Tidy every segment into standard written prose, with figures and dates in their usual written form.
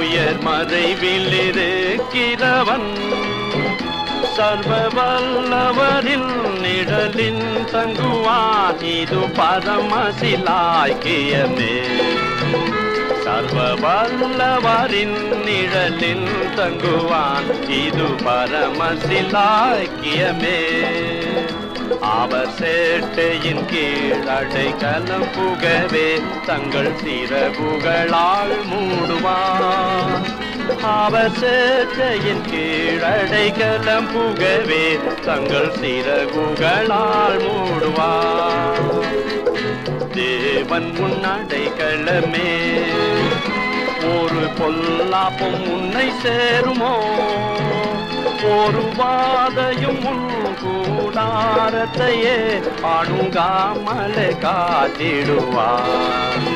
உயர் மறைவில் இருக்கிறவன் சர்வ வல்லவரின் நிழலின் தங்குவான் இது பரமசிலாக்கியமே சர்வ வல்லவரின் நிழலின் தங்குவான் இது பரமசிலாக்கியமே அவர் சேட்டையின் கீழ் அடைக்கலம் புகவே தங்கள் சிறகுகளால் மூடுவார் அவர் சேட்டையின் கீழ் அடைக்கலம் புகவே தங்கள் சிறகுகளால் மூடுவார் தேவன் உன் அடைக்கலமே ஒரு பொல்லாப்பும் உன்னை சேருமோ ஒரு வாதையும் உன் கூடாரத்தையே அணுகாமலே காத்திடுவார்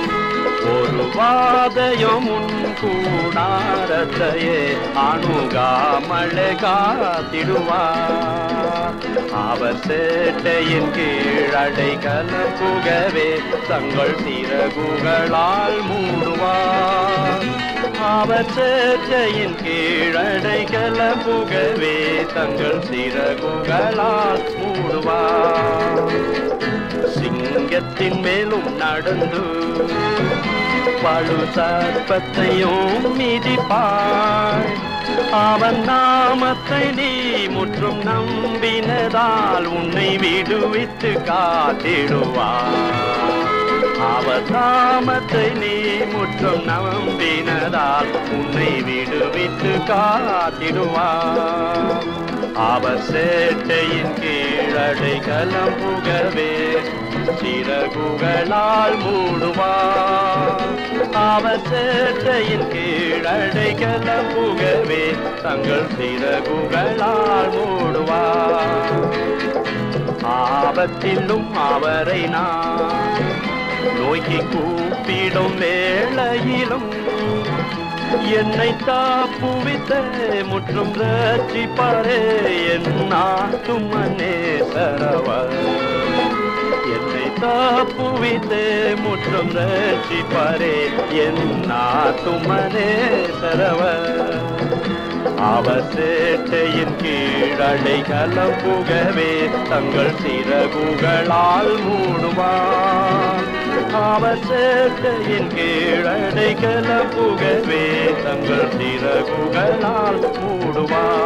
ஒரு வாதையும் உன் கூடாரத்தையே அணுகாமலே காத்திடுவார் அவர் சேட்டையின் கீழ் அடைக்கலம் புகவே தங்கள் சிறகுகளால் மூடுவார் அவர் சேட்டையின் கீழ் அடைக்கலம் புகவே தங்கள் சிறகுகளால் மூடுவார் சிங்கத்தின் மேலும் நடந்து பழு சர்ப்பத்தையும் மிதிப்பாய் அவன் நாமத்தை நீ முற்றும் நம்பினதால் உன்னை விடுவித்து காத்திடுவார் அவர் நாமத்தை நீ முற்றும் நம்பினதால் உன்னை விடுவித்து காத்திடுவார் அவர் சேட்டையின் கீழ் அடைக்கலம் புகவே சிறகுகளால் மூடுவார் அவர் சேட்டையின் கீழ் அடைக்கலம் புகவே தங்கள் சிறகுகளால் மூடுவார் ஆபத்திலும் அவரை நான் நோக்கி கூப்பிடும் வேளையிலும் என்னை தாப்புவித்த முற்றும் ரட்சிப்பாரே என் நாட்டுமனே சரவர் என்னை தாப்புவித்தே முற்றும் ரட்சிப்பாரே என் நாட்டுமனே சரவர் அவர் சேட்டையின் கீழ் அடைக்கலம் புகவே தங்கள் சிறகுகளால் மூடுவார் அவர் சேட்டையின் கீழ் அடைக்கலம் புகவே தங்கள் சிறகுகளால் மூடுவார்